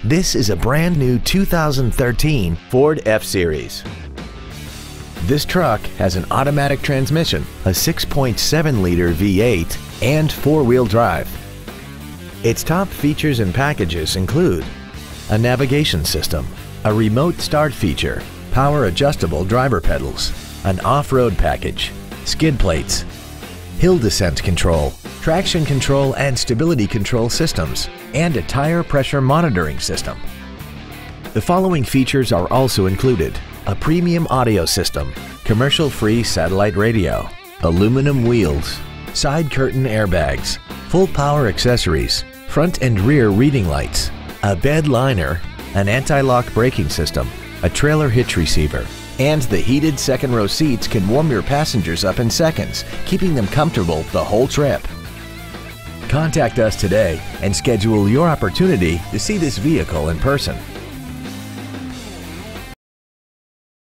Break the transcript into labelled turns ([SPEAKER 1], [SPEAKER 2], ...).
[SPEAKER 1] This is a brand new 2013 Ford F-Series. This truck has an automatic transmission, a 6.7-liter V8, and four-wheel drive. Its top features and packages include a navigation system, a remote start feature, power adjustable driver pedals, an off-road package, skid plates, hill descent control, traction control and stability control systems, and a tire pressure monitoring system. The following features are also included: a premium audio system, commercial-free satellite radio, aluminum wheels, side curtain airbags, full power accessories, front and rear reading lights, a bed liner, an anti-lock braking system, a trailer hitch receiver, and the heated second row seats can warm your passengers up in seconds, keeping them comfortable the whole trip. Contact us today and schedule your opportunity to see this vehicle in person.